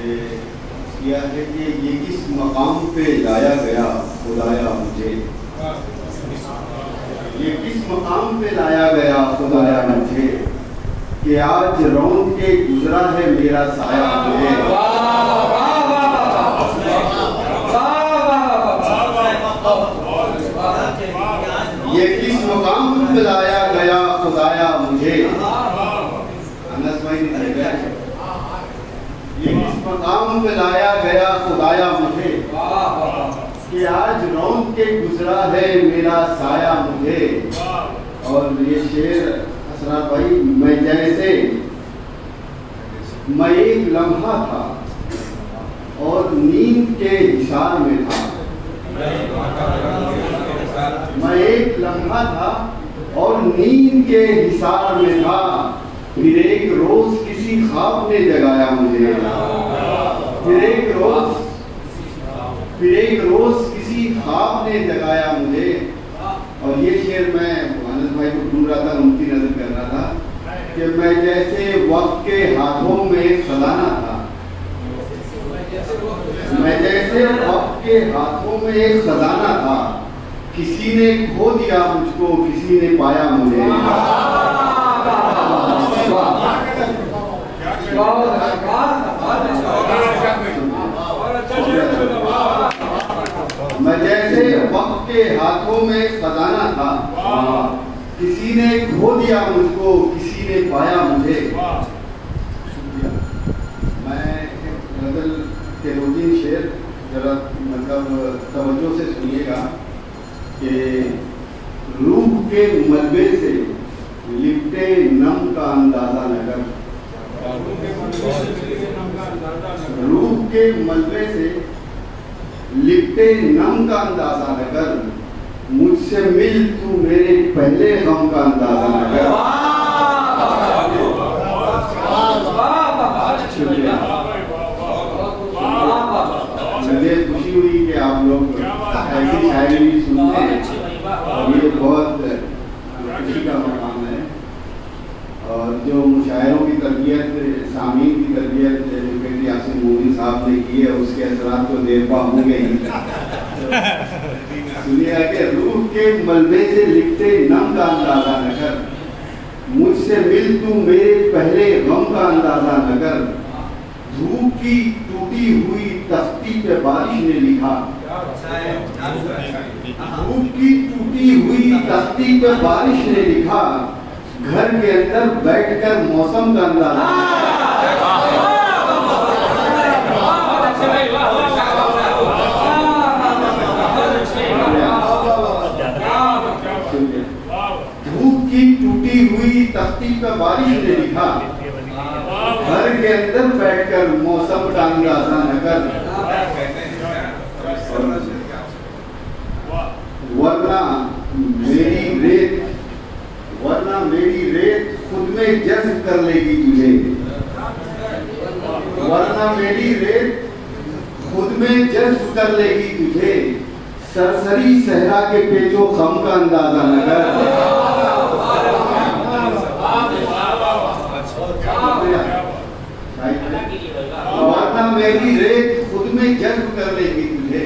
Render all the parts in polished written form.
किया है कि ये किस मकाम पे लाया गया खुदाया मुझे, ये किस मकाम पे लाया गया खुदाया मुझे, कि आज रौंद के गुजरा है मेरा साया मुझे। ये किस मकाम पे लाया गया खुदाया मुझे, अनस भाई ने लिखा है, ये किस मकाम पे लाया गया खुदाया मुझे, कि आज रौंद के गुजरा है मेरा साया मुझे। और ये शेर असरात भाई, मैं एक लम्हा था और नींद के हिसार में था, मैं एक लम्हा था और नींद के हिसार में था, फिर एक रोज किसी ख्वाब ने जगाया मुझे, फिर एक रोज किसी ख्वाब ने जगाया मुझे। और ये शेर मैं आनंद भाई को ढूंढ रहा था, उनकी नजर कर रहा था कि मैं जैसे वक्त के हाथों में खजाना था, मैं जैसे वक्त के हाथों में एक खजाना था, किसी ने खो दिया मुझको, किसी ने पाया मुझे। मैं जैसे वक्त के हाथों में खजाना था, किसी ने खो दिया मुझको, किसी ने पाया मुझे। मैं गजल के 2-3 शेर जरा मतलब तवज्जो से सुनिएगा कि रूह के मलबे से लिपटे नम का अंदाजा न कर, रूह के मलबे से लिपटे नम का अंदाजा न कर, मुझसे मिल तू मेरे पहले गम का अंदाजा न कर। मुझे खुशी हुई कि आप लोग ऐसी शायरी सुनते हैं और ये बहुत खुशी का मकाम है। और जो मुशायरों की तरबियत, सामीन की तरबियत जो यासिन मोदी साहब ने की है, उसके असरात तो देर पा होंगे ही। सुनिए कि रूह के मलबे से लिखते नम का अंदाजा न कर, मुझसे मिल तू मेरे पहले गम का अंदाजा न कर, धूप की टूटी हुई तख्ती पे बारिश ने लिखा, धूप की टूटी हुई तख्ती पे बारिश ने लिखा, घर के अंदर बैठकर मौसम का अंदाजा। धूप की टूटी हुई तख्ती पे बारिश ने लिखा, घर के अंदर बैठकर मौसम का अंदाजा न कर, वरना मेरी रेत खुद में जज्ब कर लेगी तुझे, वरना मेरी रेत खुद में जज्ब कर लेगी तुझे, सरसरी सहरा के पेचो खम का अंदाजा न कर। वरना मेरी रेत खुद में जज्ब कर लेगी तुझे,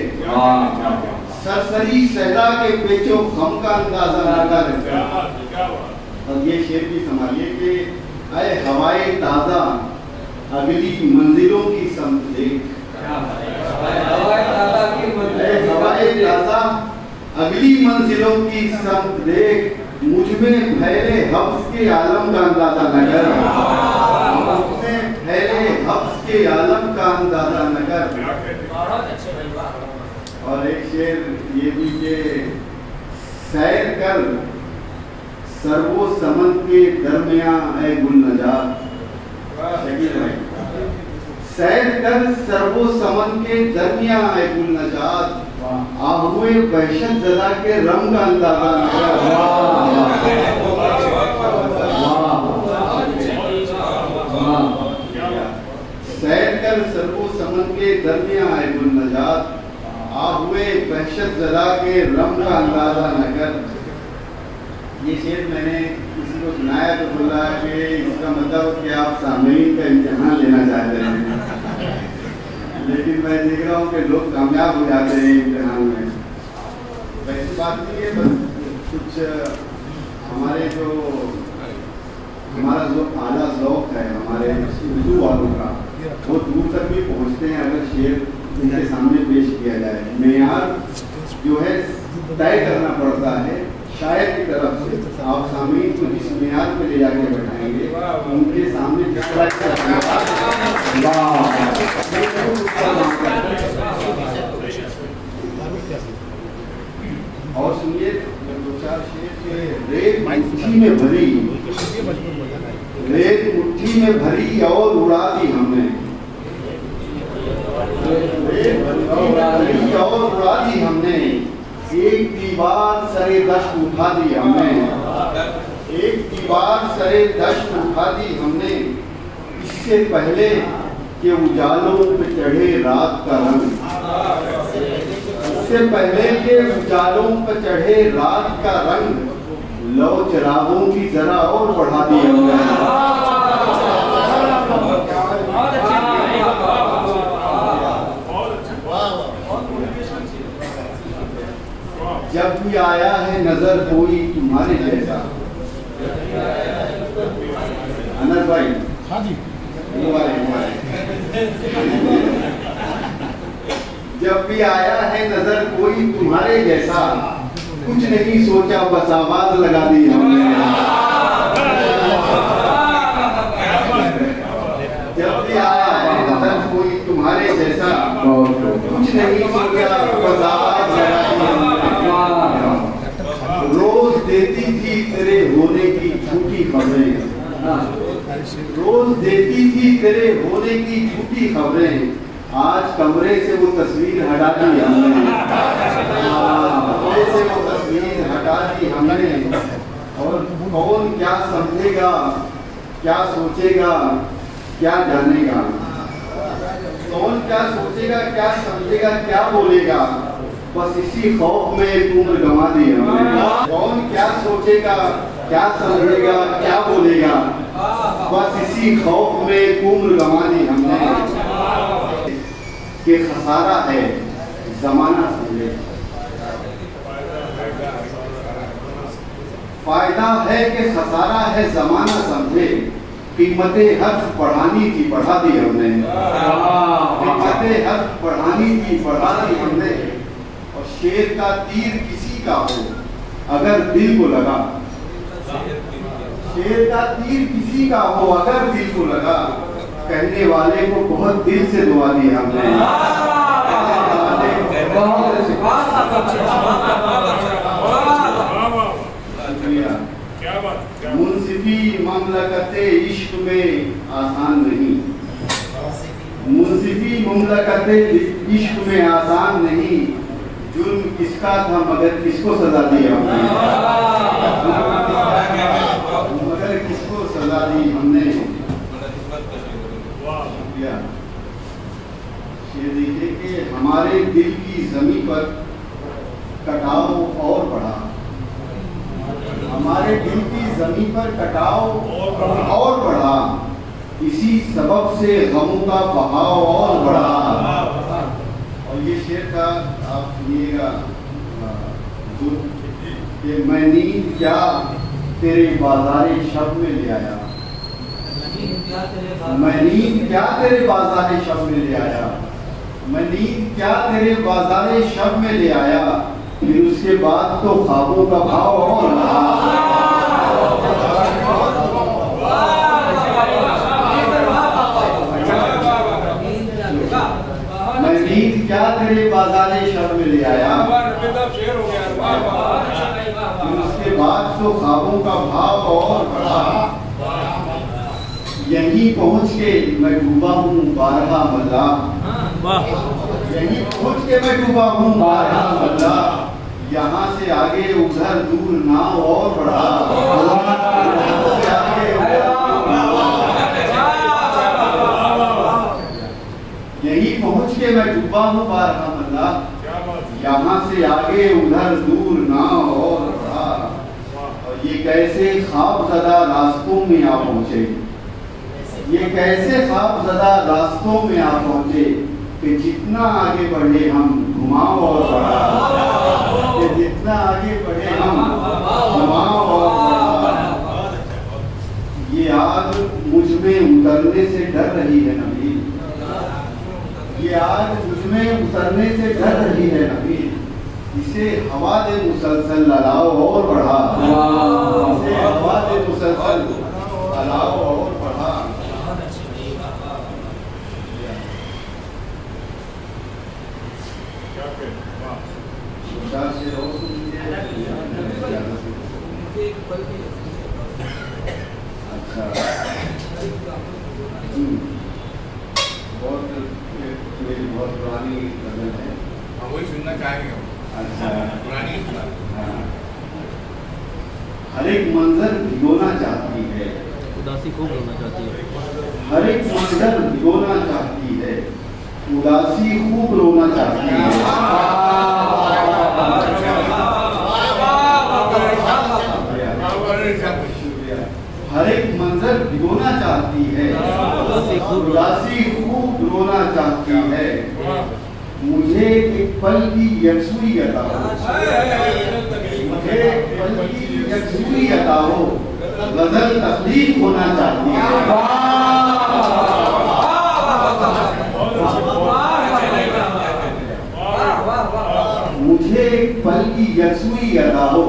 सरसरी सहरा के पेचो खम का अंदाजा न कर। और ये शेर भी संभालिए कि अय हवाए ताजा अगली मंजिलों की समत देख, हवाए ताजा अगली मंजिलों की समत देख, मुझ में फैले हफ्स के आलम का अंदाजा न कर, मुझ में फैले हफ्स के आलम का अंदाजा न कर। और एक शेर ये भी के सैर कर सर्वो समन के दरमियां है गुल नजात, सैर कर सर्वो समन के दरमियां है गुल नजात, आहुए वहशत ज़दा के रंग का अंदाजा न कर। सैर कर सर्वो समन के दरमियां है गुल नजात, आहुए वहशत ज़दा के रंग का अंदाजा न कर। ये शेर मैंने किसी को सुनाया तो बोला कि इसका मतलब कि आप सामईन का इम्तिहान लेना चाहते हैं। लेकिन मैं देख रहा हूँ कि लोग कामयाब हो जाते हैं इम्तिहान में। वैसी बात नहीं है, बस कुछ हमारे जो आला ज़ौक़ है हमारे उर्दू वालों का, वो दूर तक भी पहुँचते हैं अगर शेर उनके सामने पेश किया जाए। मेयार जो है तय करना पड़ता है शायर की तरफ से। आप सामीन को जिस मेयार पे ले जाके बैठाएंगे उनके सामने और सुनिए दो चार शेर। रेत मुट्ठी में भरी, रेत मुट्ठी में भरी और उड़ा दी हमने, रेत और उड़ा दी हमने, एक दीवार सरे दश्त उठा दी हमने, एक दीवार सरे दश्त उठा दी हमने, इससे पहले कि उजालों पे चढ़े रात का रंग, इससे पहले कि उजालों पे चढ़े रात का रंग, लो चिरागों की जरा और बढ़ा दी हमने। जब भी आया है नजर कोई तुम्हारे जैसा, अनस भाई, हाँ जी, जब भी आया है नजर कोई तुम्हारे जैसा, कुछ नहीं सोचा बस आवाज लगा दी हमने। जब भी आया है नजर कोई तुम्हारे जैसा, कुछ नहीं सोचा बस आवाज लगा दी हमने। रोज देती थी तेरे होने की झूठी खबरें, रोज देती थी तेरे होने की झूठी खबरें, आज कमरे से वो तस्वीर हटा दी हमने, कमरे से वो तस्वीर हटा दी हमने। और कौन क्या समझेगा, क्या सोचेगा, क्या जानेगा, कौन क्या सोचेगा, क्या समझेगा, क्या बोलेगा, बस इसी खौफ में एक उम्र गंवा दी हमने। कौन क्या सोचेगा, क्या समझेगा, क्या बोलेगा, बस इसी खौफ में एक उम्र गंवा दी हमने। कि खसारा है जमाना समझे, फायदा है कि खसारा है जमाना समझे, कीमतें हर्फ बढ़ानी थी बढ़ा दी हमने, कीमतें हर्फ बढ़ानी थी बढ़ा दी हमने। और शेर का तीर किसी का हो अगर दिल को लगा, शेर का तीर किसी का हो अगर दिल को लगा, कहने वाले को बहुत दिल से दुआ दी हमने। मुंसिफी ममलकते इश्क में आसान नहीं, मुंसिफी ममलकते इश्क में आसान नहीं, जुर्म किसका था मगर किसको सजा दी हमने, मगर किसको सजा दी हमने। ये देखिए कि हमारे दिल की जमीन पर कटाव और बढ़ा, हमारे दिल की जमीन पर कटाव और बढ़ा, इसी सबब से गमों का बहाव और बढ़ा। और ये शेर का आप सुनिएगा कि मैं नींद क्या तेरे बाजारे शब में ले आया, मैं नींद क्या तेरे बाजारे शब में ले आया, मैं नींद क्या तेरे बाजारे शब में ले आया, फिर उसके बाद तो ख्वाबों का भाव और मैं नींद क्या तेरे बाजारे शब में ले आया, फिर उसके बाद तो ख्वाबों का भाव और बढ़ा। यहीं पहुंच के मैं डूबा हूँ बारहा मल्ला, यहीं पहुंच के मैं डूबा हूँ बारहा मल्ला, यहाँ से आगे उधर दूर नाव और बढ़ा। यहीं पहुंच के मैं डूबा हूँ बारहा मल्ला, यहाँ से आगे उधर दूर नाव और बढ़ा। और ये कैसे ख्वाबज़दा रास्तों में आ पहुंचे, ये कैसे ख्वाबज़दा रास्तों में आ पहुंचे, कि जितना आगे बढ़े हम घुमाओ और बढ़ा, कि जितना आगे बढ़े हम घुमाओ और बढ़ा। ये आग मुझ में उतरने से डर रही है नबी, ये आग मुझ में उतरने से डर रही है नबी। इसे हवा दे मुसलसल ललाओ और बढ़ा, इसे हवा दे मुसलसल ललाओ और बढ़ा। अच्छा, मेरी बहुत पुरानी गजल है, वही सुनना चाहेंगे। अच्छा, पुरानी हाँ। हर एक मंजर भिगोना चाहती है, उदासी खूब होना चाहती है। हर एक मंजर भिगोना चाहती है, उदासी खूब रोना चाहती है। हर एक मंजर भिगोना चाहती है, उदासी खूब रोना चाहती है। मुझे एक पल की यकसुई अता हो, मुझे एक पल की यकसुई अता हो, गजल तख्लीक होना चाहती है। मुझे एक पल की यकसुई अता हो,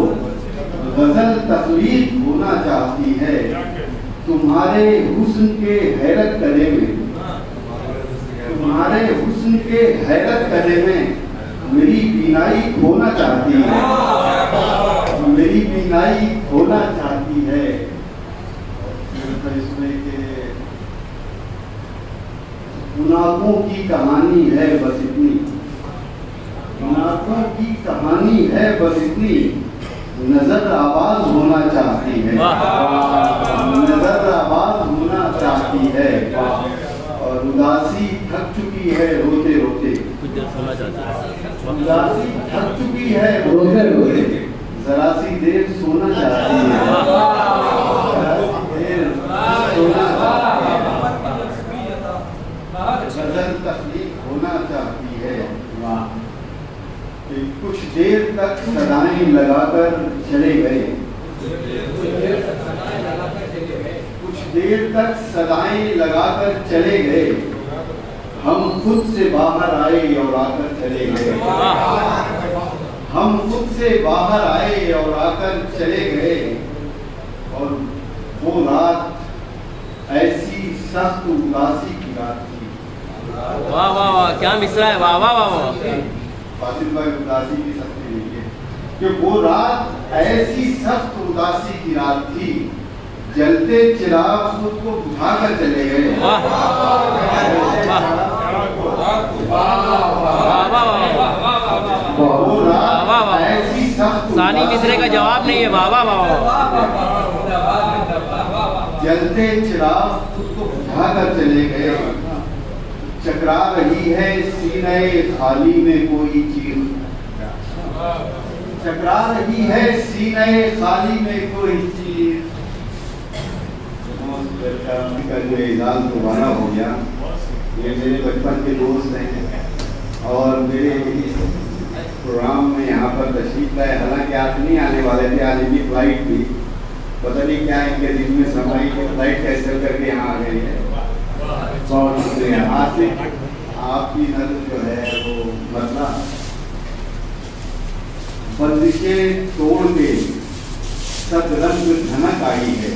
गजल तख्लीक होना चाहती है। तुम्हारे हुस्न के हैरत करे में, तुम्हारे हुस्न के हैरत करे में मेरी बीनाई खोना चाहती है, मेरी बीनाई खोना चाहती है। इसमें के गुनाहों की कहानी है बस इतनी, गुनाहों की कहानी है बस इतनी, नजर आवाज होना चाहती है, नजर आवाज होना चाहती है। और उदासी थक चुकी है रोते रोते, उदासी थक चुकी है रोते रोते, जरा सी देर सोना चाहती है, जरा सी देर सोना चाहती है, गजल तख्लीक होना चाहती है। कुछ देर तक सदाएं लगाकर चले गए, कुछ देर तक सदाएं लगाकर चले गए, हम खुद से बाहर आए और आकर चले गए, हम खुद से बाहर आए और आकर चले गए। और वो रात ऐसी सख्त उदासी की रात थी। वाह वाह वाह, क्या मिसरा है, वाह वाह वाह वाह। फासिल भाई उदासी की सख्ती नहीं है कि वो रात ऐसी सख्त उदासी की रात थी, जलते चिराग खुद को बुझाकर चले गए। वो रात ऐसी सख्त, सानी मिसरे का जवाब नहीं है, वाह वाह वाह। जलते चिराग खुद को बुझाकर चले गए, चकरा रही है सीने खाली में कोई चीख, चकरा रही है सीने खाली में कोई चीख। का जो एजाज दोबारा हो गया, ये मेरे बचपन के दोस्त हैं और मेरे इस प्रोग्राम में यहाँ पर तशरीफ लाए। हालांकि आज नहीं आने वाले थे, आज इनकी फ्लाइट थी, पता नहीं क्या इनके दिन में समय फ्लाइट कैंसिल करके यहाँ आ गई है। बहुत शुक्रिया। आज से आपकी नजर जो है वो बदला, बंदिशें तोड़ के सदरंग धनक आई है,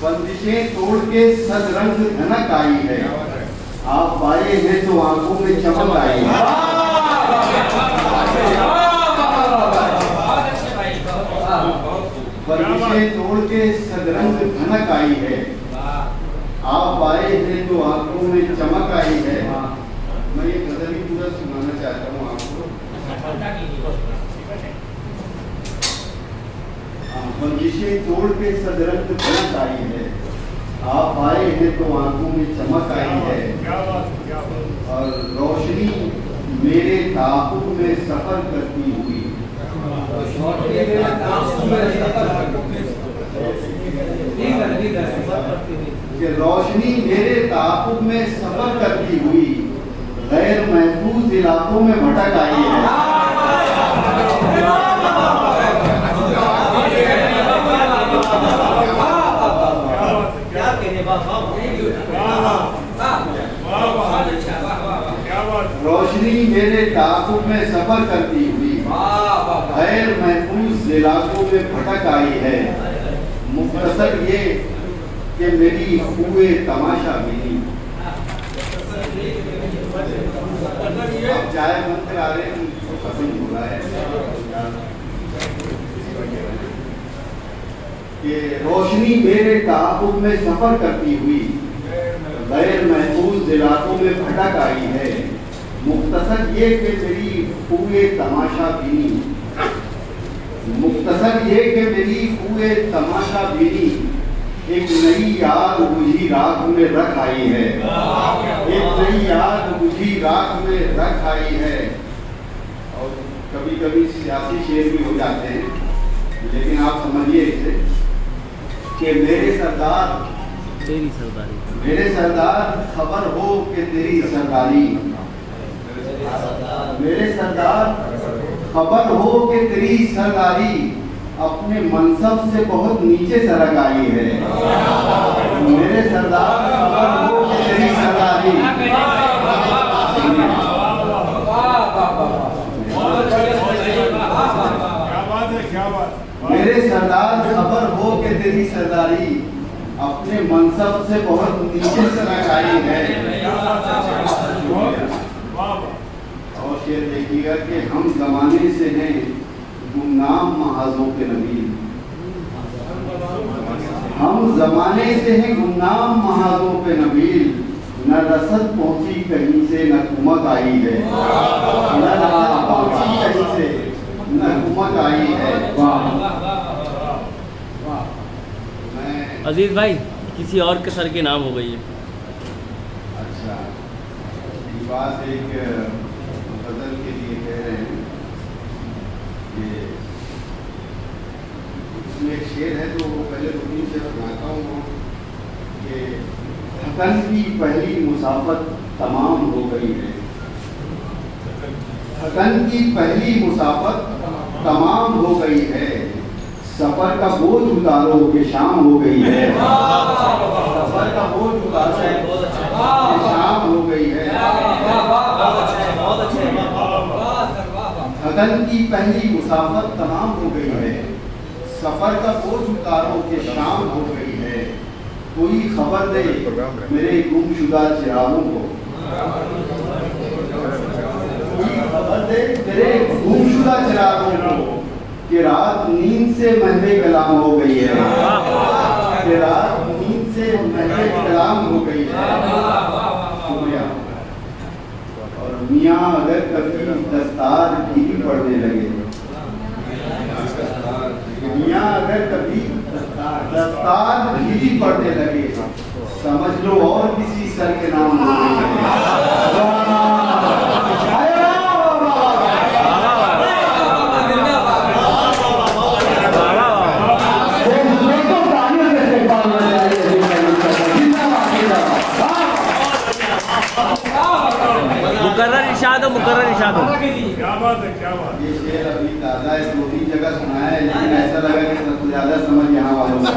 बंदिशें तोड़ के सदरंग धनक आई है। आप आए हैं तो आंखों में चमक आई है, बंदिशें तोड़ के सदरंग धनक आई है। आप आए हैं तो आंखों में चमक आई है। मैं ये गजल ही पूरा सुनाना चाहता हूँ आपको। बंदिशें तोड़ के सदरंग धनक आई है, आप आए हैं तो आंखों में चमक आई है। और रोशनी मेरे ताक़ुब में सफर करती हुई, कि रोशनी मेरे ताक़ुब में सफर करती हुई गैर महफूज इलाकों में भटक आई है। रोशनी मेरे ताक़ुब में सफर करती हुई गैर महफूज इलाकों में भटक आई है। मुख्तसर ये कि मेरी हुए तमाशा बीनी। अब चाय मंत्र आ रहे हैं तो पसंद हो रहा है कि रोशनी मेरे ताक़ुब में सफर करती हुई गैर महफूज इलाकों में भटक आई है। मुख्तसर ये कि मेरी हुए तमाशा बीनी। मुख्तसर ये कि मेरी हुए तमाशा बीनी एक नई याद बुझी राख में रख आई है। एक नई याद बुझी राख में रख आई है। और कभी कभी सियासी शेर भी हो जाते हैं, लेकिन आप समझिए इसे कि मेरे सरदार खबर हो कि तेरी सरदारी। मेरे सरदार खबर हो कि तेरी सरदारी अपने मनसब से बहुत नीचे सरक आई है। मेरे सरदार खबर हो कि तेरी सरदारी। मेरे सरदार खबर हो कि तेरी सरदारी अपने मनसब से बहुत नीचे सरक आई है। और शेर देखिएगा कि हम जमाने से हैं गुमनाम महाजों के नबी। हम जमाने से हैं गुमनाम महाजों पे नबील। न रसद पहुंची कहीं से न कुमत आई है। न रसद पहुंची कहीं से न कुमत आई है। अजीज भाई किसी और के सर के नाम हो गई है। अच्छा, ये बात एक गजल के लिए कह रहे हैं कि उसमें एक शेर है जो पहले रूटीन से सुनाता हूँ कि थकन की पहली मुसाफत तमाम हो गई है। थकन की पहली मुसाफत तमाम हो गई है। सफर का बोझ उतारो कि शाम हो गई है। सफर का बोझ उतारो कि शाम हो गई है। थकन की पहली मुसाफत तमाम हो गई है। सफर का बोझ उतारो कि शाम हो गई है। कोई खबर दे मेरे गुमशुदा चिरागों को। कोई खबर दे मेरे गुमशुदा चिरागों को कि रात नींद से महवे कलाम हो गई है। कि रात नींद से महवे कलाम हो गई है। शुक्रिया। और मियाँ अगर कभी दस्तार ढीली पड़ने लगे, मियाँ अगर कभी दस्तार ढीली पड़ने लगे, समझ लो और किसी सर के नाम हो गई है। मुकर्रर इरशाद हो। क्या बात है, क्या बात। ये शेर अभी ताज़ा है, 2-3 जगह सुनाया है, लेकिन ऐसा लगा कि सबसे ज्यादा समझ यहाँ वालों को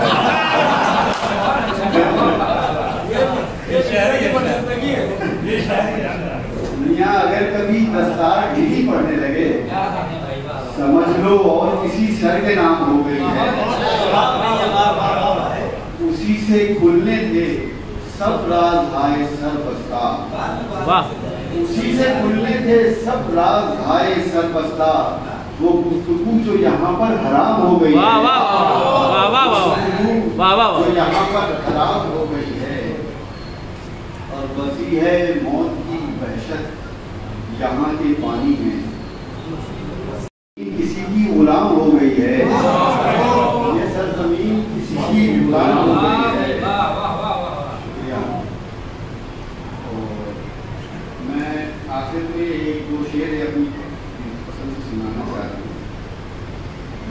मियाँ अगर कभी दस्तार ढीली पड़ने लगे, समझ लो और किसी सर के नाम हो गई है। उसी से खुलने थे सब राज आए सर बस्ता। वाह। उसी से खुलने थे सब राज आए सर बस्ता। वो गुफ्तगू जो यहाँ पर हराम हो गई है। वाह वाह वाह वाह वाह वाह। जो यहाँ पर हराम हो गई है और बसी है मौत की वहशत यहाँ के पानी में। किसी की गुलाम हो गई है। ये सरजमीन किसी की गुलाम हो गई है। मैं आखिर में 1-2 शेर अपनी पसंद से सुनाना चाहता हूँ,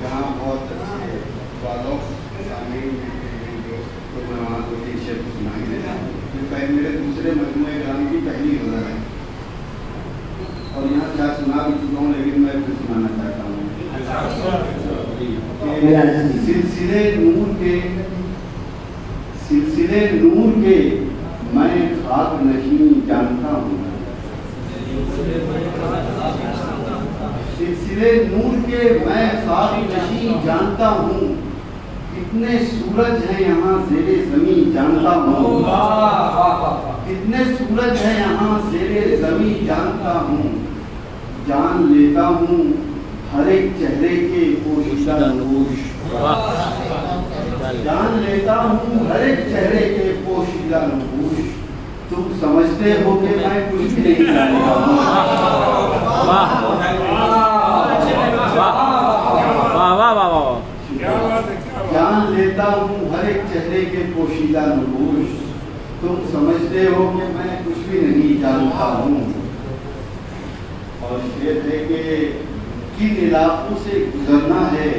जहाँ बहुत अच्छे वालों सामने सुना भी चुका हूँ, लेकिन मैं फिर सुनाना चाहता हूँ। सिलसिले नूर के मैं खाक नहीं जानता हूँ। सिलसिले नूर के मैं खाक नहीं जानता हूँ। कितने सूरज हैं यहाँ ज़ेरे ज़मीं जानता हूँ। कितने सूरज हैं यहाँ ज़ेरे ज़मीं जानता हूँ। जान लेता हूँ हर एक चेहरे के पोशीदा नूश। जान लेता हूँ हर एक चेहरे के पोशीदा नूश। तुम समझते हो कि मैं कुछ भी नहीं जानता हूँ। जान लेता हूँ हर एक चेहरे के पोशीदा नूश। तुम समझते हो कि मैं कुछ भी नहीं जानता हूँ। और शेर है कि किन इलाकों से गुजरना है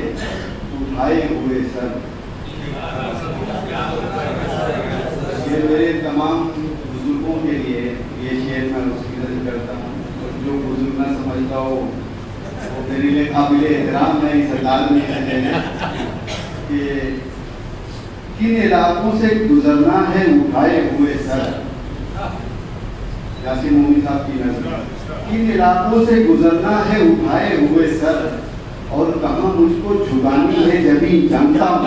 उठाए हुए सर। ये मेरे तमाम बुजुर्गों के लिए ये शेर मैं उसकी नजर करता हूँ। जो बुजुर्ग ना समझता हो वो मेरे लिए काबिल एहतराम नहीं, सरदार नहीं है कि किन इलाकों से गुजरना है उठाए हुए सर। यासीन मोमी साहब की नजर। किन इलाकों से गुजरना है उठाए हुए सर, और कहाँ मुझको झुकानी है जमीन जानता हूँ।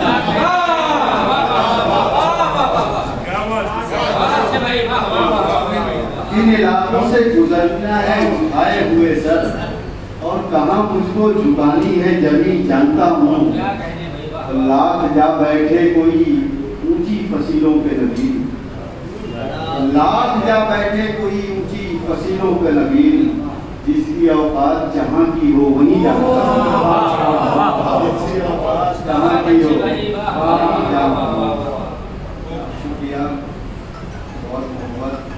किन इलाकों से गुजरना है उठाए हुए सर, और कहाँ मुझको झुकानी है जमीन जानता हूँ। लाख जा बैठे कोई ऊंची फसीलों पे नबील। लाख जा बैठे कोई ऊंची फसीलों पे नबील। जिसकी औकात जहाँ की हो वहीं जाता। जहाँ की हो शुक्रिया, बहुत मोहब्बत।